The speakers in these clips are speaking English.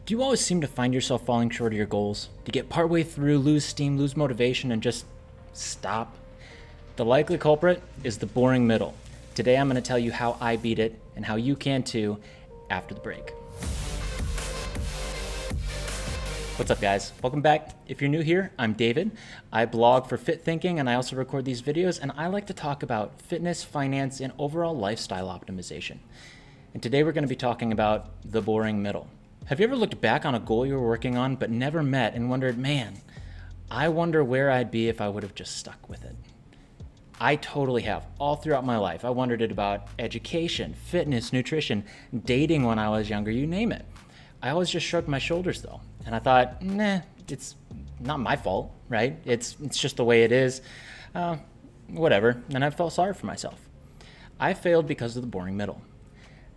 Do you always seem to find yourself falling short of your goals? Do you get partway through, lose steam, lose motivation, and just stop? The likely culprit is the boring middle. Today I'm going to tell you how I beat it and how you can too after the break. What's up, guys? Welcome back. If you're new here, I'm David. I blog for Fit Thinking and I also record these videos, and I like to talk about fitness, finance, and overall lifestyle optimization. And today we're going to be talking about the boring middle. Have you ever looked back on a goal you were working on but never met and wondered, man, I wonder where I'd be if I would have just stuck with it? I totally have. All throughout my life, I wondered about education, fitness, nutrition, dating when I was younger, you name it. I always just shrugged my shoulders though. And I thought, nah, it's not my fault, right? It's just the way it is. Whatever. And I felt sorry for myself. I failed because of the boring middle.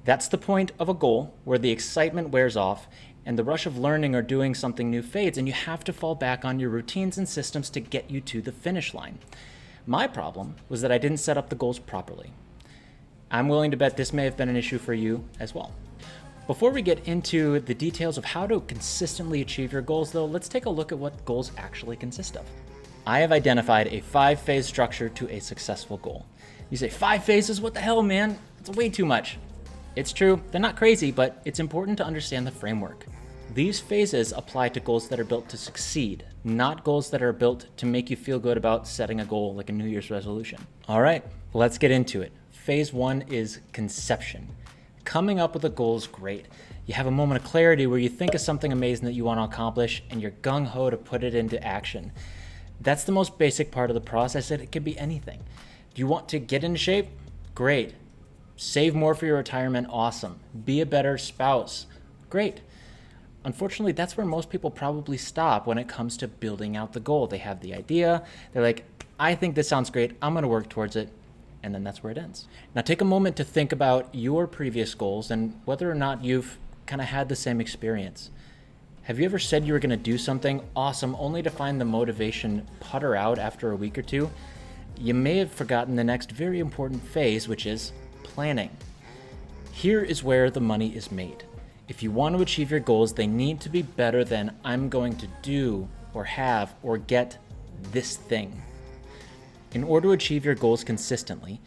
That's the point of a goal where the excitement wears off and the rush of learning or doing something new fades, and you have to fall back on your routines and systems to get you to the finish line. My problem was that I didn't set up the goals properly. I'm willing to bet this may have been an issue for you as well. Before we get into the details of how to consistently achieve your goals, though, let's take a look at what goals actually consist of. I have identified a 5-phase structure to a successful goal. You say, 5 phases? What the hell, man? It's way too much. It's true, they're not crazy, but it's important to understand the framework. These phases apply to goals that are built to succeed, not goals that are built to make you feel good about setting a goal like a New Year's resolution. All right, let's get into it. Phase 1 is conception. Coming up with a goal is great. You have a moment of clarity where you think of something amazing that you want to accomplish and you're gung-ho to put it into action. That's the most basic part of the process, and it can be anything. Do you want to get into shape? Great. Save more for your retirement? Awesome. Be a better spouse? Great. Unfortunately, that's where most people probably stop when it comes to building out the goal. They have the idea, they're like, I think this sounds great, I'm going to work towards it, and then that's where it ends. Now take a moment to think about your previous goals and whether or not you've kind of had the same experience. Have you ever said you were going to do something awesome only to find the motivation putter out after a week or two? You may have forgotten the next very important phase, which is planning. Here is where the money is made. If you want to achieve your goals, they need to be better than I'm going to do or have or get this thing. In order to achieve your goals consistently,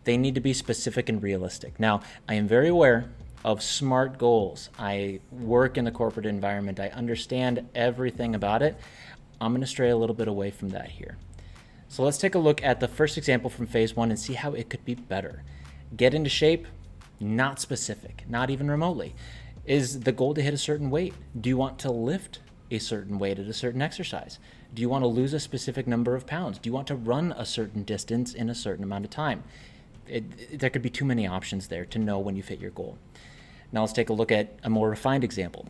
they need to be specific and realistic. Now, I am very aware of SMART goals. I work in the corporate environment. I understand everything about it. I'm going to stray a little bit away from that here. So let's take a look at the first example from phase 1 and see how it could be better. Get into shape? Not specific, not even remotely. Is the goal to hit a certain weight? Do you want to lift a certain weight at a certain exercise? Do you want to lose a specific number of pounds? Do you want to run a certain distance in a certain amount of time? There could be too many options there to know when you've hit your goal. Now let's take a look at a more refined example.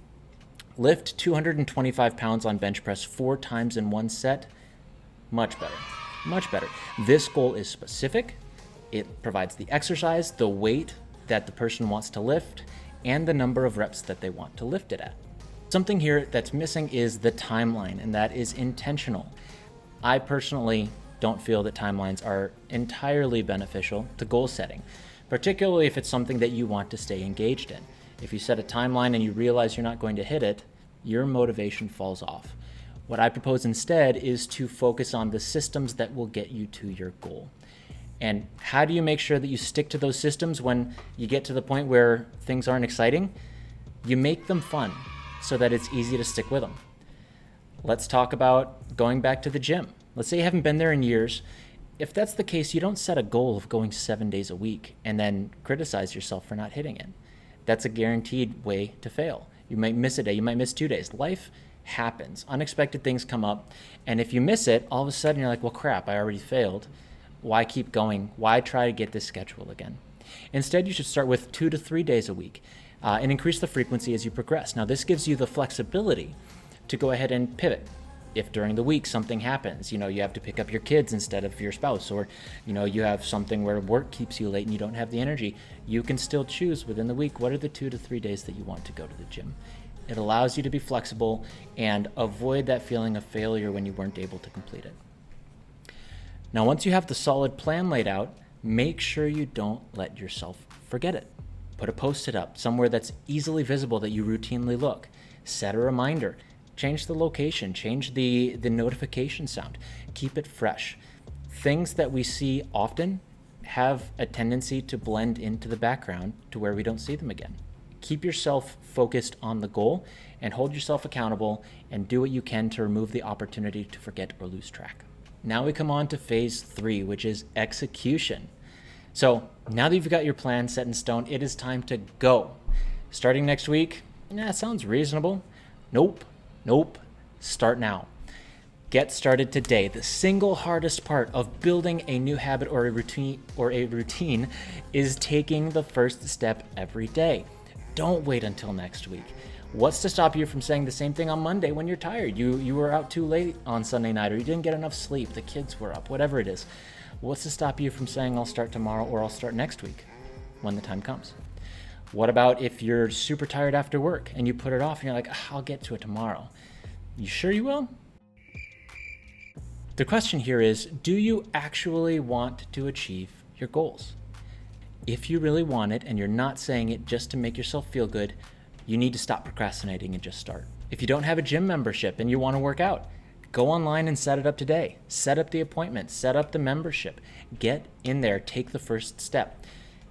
Lift 225 pounds on bench press 4 times in one set. Much better, much better. This goal is specific. It provides the exercise, the weight that the person wants to lift, and the number of reps that they want to lift it at. Something here that's missing is the timeline, and that is intentional. I personally don't feel that timelines are entirely beneficial to goal setting, particularly if it's something that you want to stay engaged in. If you set a timeline and you realize you're not going to hit it, your motivation falls off. What I propose instead is to focus on the systems that will get you to your goal. And how do you make sure that you stick to those systems when you get to the point where things aren't exciting? You make them fun so that it's easy to stick with them. Let's talk about going back to the gym. Let's say you haven't been there in years. If that's the case, you don't set a goal of going 7 days a week and then criticize yourself for not hitting it. That's a guaranteed way to fail. You might miss a day, you might miss 2 days. Life happens. Unexpected things come up. And if you miss it, all of a sudden you're like, well, crap, I already failed. Why keep going? Why try to get this schedule again? Instead, you should start with 2 to 3 days a week and increase the frequency as you progress. Now, this gives you the flexibility to go ahead and pivot. If during the week something happens, you have to pick up your kids instead of your spouse, or you have something where work keeps you late and you don't have the energy, you can still choose within the week what are the 2 to 3 days that you want to go to the gym. It allows you to be flexible and avoid that feeling of failure when you weren't able to complete it. Now, once you have the solid plan laid out, make sure you don't let yourself forget it. Put a Post-it up somewhere that's easily visible that you routinely look. Set a reminder. Change the location, change the notification sound. Keep it fresh. Things that we see often have a tendency to blend into the background to where we don't see them again. Keep yourself focused on the goal and hold yourself accountable and do what you can to remove the opportunity to forget or lose track. Now we come on to phase 3, which is execution. So now that you've got your plan set in stone, it is time to go. Starting next week, sounds reasonable. Nope. Start now. Get started today. The single hardest part of building a new habit or a routine is taking the first step every day. Don't wait until next week. What's to stop you from saying the same thing on Monday when you're tired? You were out too late on Sunday night, or you didn't get enough sleep, the kids were up, whatever it is. What's to stop you from saying I'll start tomorrow or I'll start next week when the time comes? What about if you're super tired after work and you put it off and you're like, I'll get to it tomorrow? You sure you will? The question here is, do you actually want to achieve your goals? If you really want it and you're not saying it just to make yourself feel good, you need to stop procrastinating and just start. If you don't have a gym membership and you want to work out, go online and set it up today. Set up the appointment, set up the membership. Get in there, take the first step.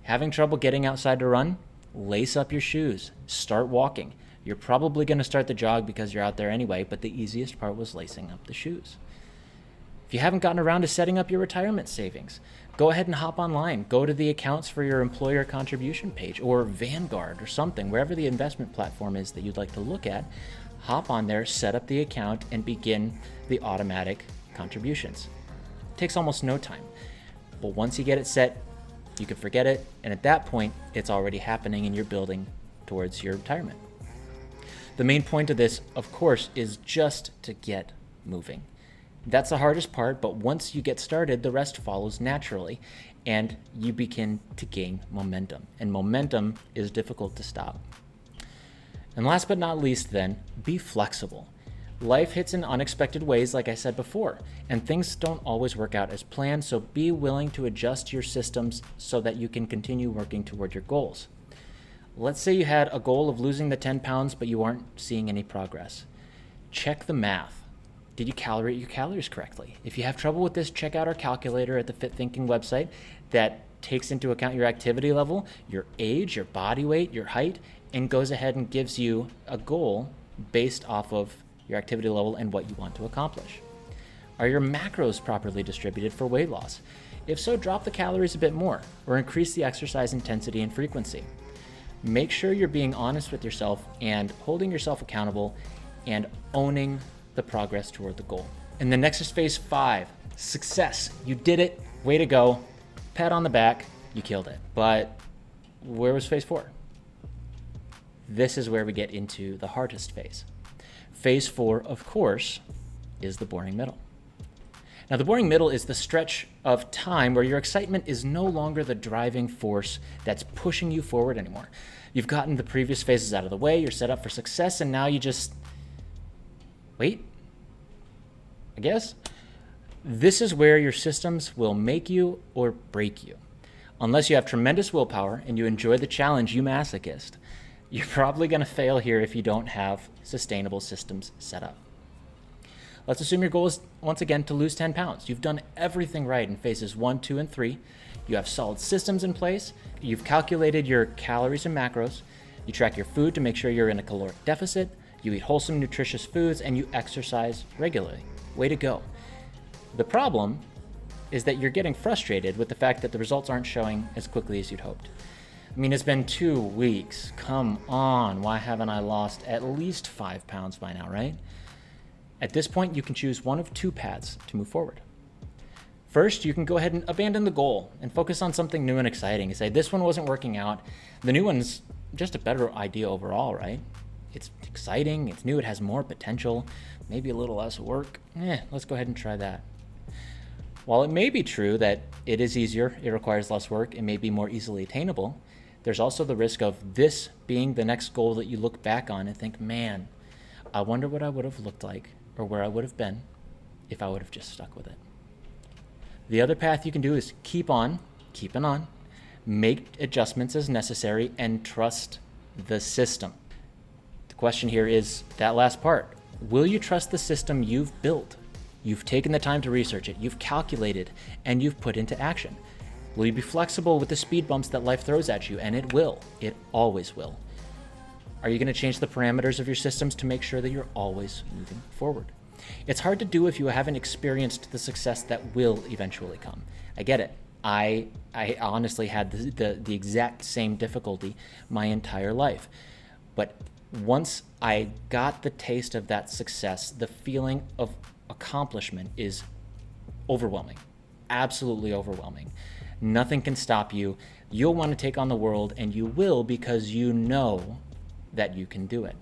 Having trouble getting outside to run? Lace up your shoes, start walking. You're probably going to start the jog because you're out there anyway, but the easiest part was lacing up the shoes. If you haven't gotten around to setting up your retirement savings, go ahead and hop online. Go to the accounts for your employer contribution page or Vanguard or something, wherever the investment platform is that you'd like to look at. Hop on there, set up the account, and begin the automatic contributions. It takes almost no time. But once you get it set, you can forget it, and at that point, it's already happening and you're building towards your retirement. The main point of this, of course, is just to get moving. That's the hardest part, but once you get started, the rest follows naturally, and you begin to gain momentum. And momentum is difficult to stop. And last but not least then, be flexible. Life hits in unexpected ways, like I said before, and things don't always work out as planned, so be willing to adjust your systems so that you can continue working toward your goals. Let's say you had a goal of losing the 10 pounds, but you aren't seeing any progress. Check the math. Did you calibrate your calories correctly? If you have trouble with this, check out our calculator at the Fit Thinking website that takes into account your activity level, your age, your body weight, your height, and goes ahead and gives you a goal based off of your activity level and what you want to accomplish. Are your macros properly distributed for weight loss? If so, drop the calories a bit more or increase the exercise intensity and frequency. Make sure you're being honest with yourself and holding yourself accountable and owning the progress toward the goal. And the next is phase 5, success. You did it, way to go, pat on the back, you killed it. But where was phase 4? This is where we get into the hardest phase. Phase 4, of course, is the boring middle. Now, the boring middle is the stretch of time where your excitement is no longer the driving force that's pushing you forward anymore. You've gotten the previous phases out of the way, you're set up for success, and now you just wait, I guess. This is where your systems will make you or break you. Unless you have tremendous willpower and you enjoy the challenge, you masochist, you're probably going to fail here if you don't have sustainable systems set up. Let's assume your goal is, once again, to lose 10 pounds. You've done everything right in phases 1, 2, and 3. You have solid systems in place. You've calculated your calories and macros. You track your food to make sure you're in a caloric deficit. You eat wholesome, nutritious foods, and you exercise regularly. Way to go. The problem is that you're getting frustrated with the fact that the results aren't showing as quickly as you'd hoped. I mean, it's been 2 weeks. Come on, why haven't I lost at least 5 pounds by now, right? At this point, you can choose one of 2 paths to move forward. First, you can go ahead and abandon the goal and focus on something new and exciting. You say, this one wasn't working out. The new one's just a better idea overall, right? It's exciting, it's new, it has more potential, maybe a little less work. Let's go ahead and try that. While it may be true that it is easier, it requires less work, it may be more easily attainable, there's also the risk of this being the next goal that you look back on and think, man, I wonder what I would have looked like or where I would have been if I would have just stuck with it. The other path you can do is keep on, make adjustments as necessary, and trust the system. The The question here is that last part. Will you trust the system you've built? You've taken the time to research it, you've calculated, and you've put into action. Will you be flexible with the speed bumps that life throws at you? And it will. It always will. Are you going to change the parameters of your systems to make sure that you're always moving forward? It's hard to do if you haven't experienced the success that will eventually come. I get it. I honestly had the exact same difficulty my entire life. But once I got the taste of that success, the feeling of accomplishment is overwhelming, absolutely overwhelming. Nothing can stop you. You'll want to take on the world, and you will because you know that you can do it.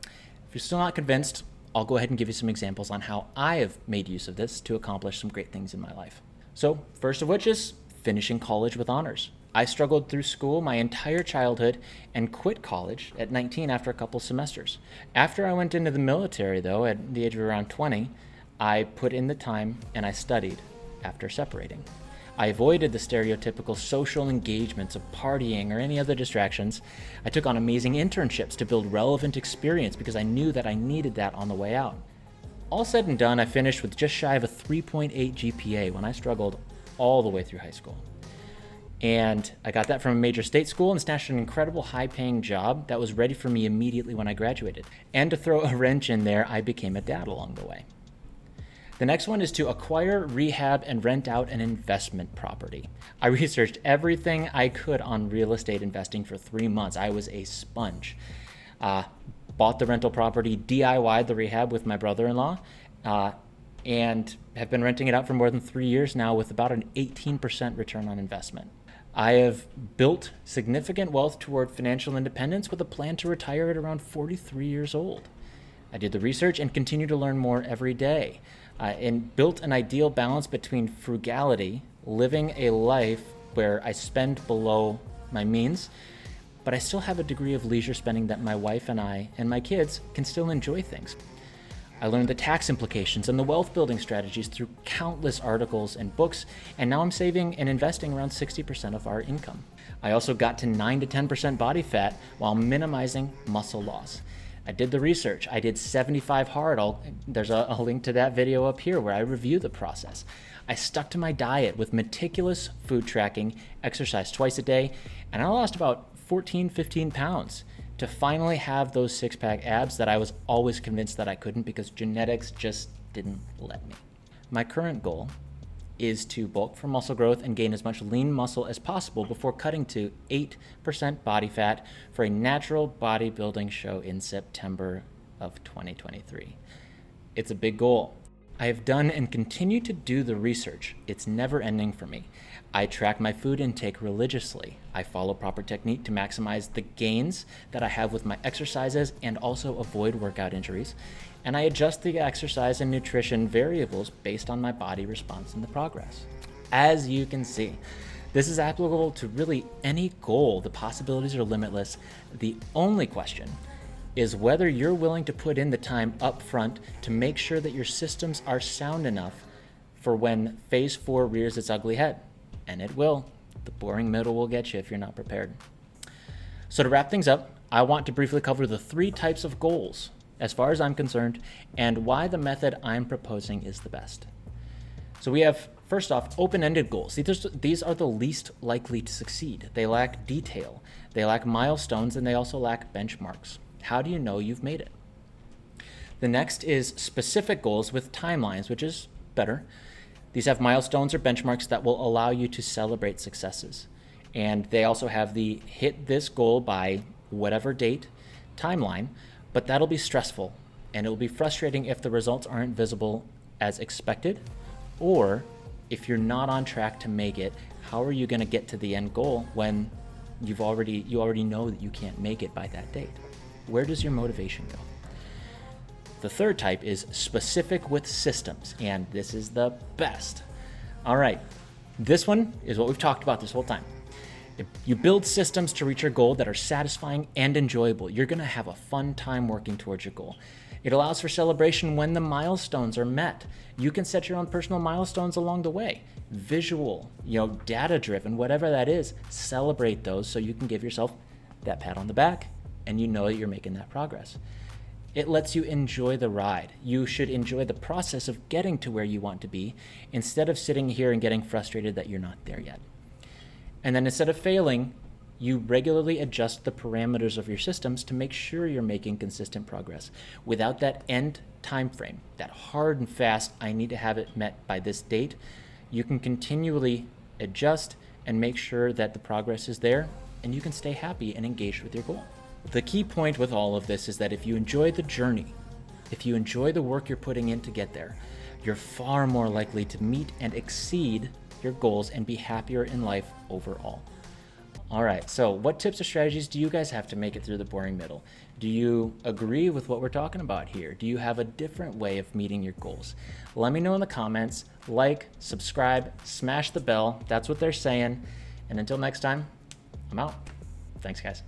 If you're still not convinced, I'll go ahead and give you some examples on how I have made use of this to accomplish some great things in my life. So, first of which is finishing college with honors. I struggled through school my entire childhood and quit college at 19 after a couple semesters. After I went into the military, though, at the age of around 20, I put in the time and I studied after separating. I avoided the stereotypical social engagements of partying or any other distractions. I took on amazing internships to build relevant experience because I knew that I needed that on the way out. All said and done, I finished with just shy of a 3.8 GPA when I struggled all the way through high school. And I got that from a major state school and snatched an incredible high-paying job that was ready for me immediately when I graduated. And to throw a wrench in there, I became a dad along the way. The next one is to acquire, rehab, and rent out an investment property. I researched everything I could on real estate investing for 3 months. I was a sponge. Bought the rental property, DIY'd the rehab with my brother-in-law, and have been renting it out for more than 3 years now with about an 18% return on investment. I have built significant wealth toward financial independence with a plan to retire at around 43 years old. I did the research and continue to learn more every day, and built an ideal balance between frugality, living a life where I spend below my means, but I still have a degree of leisure spending that my wife and I and my kids can still enjoy things. I learned the tax implications and the wealth building strategies through countless articles and books, and now I'm saving and investing around 60% of our income. I also got to 9 to 10% body fat while minimizing muscle loss. I did the research. I did 75 hard. There's a link to that video up here where I review the process. I stuck to my diet with meticulous food tracking, exercised twice a day, and I lost about 15 pounds to finally have those six-pack abs that I was always convinced that I couldn't because genetics just didn't let me. My current goal is to bulk for muscle growth and gain as much lean muscle as possible before cutting to 8% body fat for a natural bodybuilding show in September of 2023. It's a big goal. I have done and continue to do the research. It's never ending for me. I track my food intake religiously. I follow proper technique to maximize the gains that I have with my exercises and also avoid workout injuries. And I adjust the exercise and nutrition variables based on my body response and the progress. As you can see, this is applicable to really any goal. The possibilities are limitless. The only question is whether you're willing to put in the time up front to make sure that your systems are sound enough for when phase 4 rears its ugly head. And it will. The boring middle will get you if you're not prepared. So to wrap things up, I want to briefly cover the 3 types of goals, as far as I'm concerned, and why the method I'm proposing is the best. So we have, first off, open-ended goals. These are the least likely to succeed. They lack detail, they lack milestones, and they also lack benchmarks. How do you know you've made it? The next is specific goals with timelines, which is better. These have milestones or benchmarks that will allow you to celebrate successes. And they also have the hit this goal by whatever date timeline, but that'll be stressful and it'll be frustrating if the results aren't visible as expected, or if you're not on track to make it. How are you going to get to the end goal when you already know that you can't make it by that date? Where does your motivation go? The third type is specific with systems, and this is the best. All right, this one is what we've talked about this whole time. If you build systems to reach your goal that are satisfying and enjoyable, you're gonna have a fun time working towards your goal. It allows for celebration when the milestones are met. You can set your own personal milestones along the way. Visual, data-driven, whatever that is, celebrate those so you can give yourself that pat on the back and you know that you're making that progress. It lets you enjoy the ride. You should enjoy the process of getting to where you want to be instead of sitting here and getting frustrated that you're not there yet. And then instead of failing, you regularly adjust the parameters of your systems to make sure you're making consistent progress without that end time frame, that hard and fast, I need to have it met by this date. You can continually adjust and make sure that the progress is there, and you can stay happy and engaged with your goal. The key point with all of this is that if you enjoy the journey, if you enjoy the work you're putting in to get there, you're far more likely to meet and exceed your goals and be happier in life overall. All right, so what tips or strategies do you guys have to make it through the boring middle? Do you agree with what we're talking about here? Do you have a different way of meeting your goals? Let me know in the comments. Like, subscribe, smash the bell. That's what they're saying. And until next time, I'm out. Thanks, guys.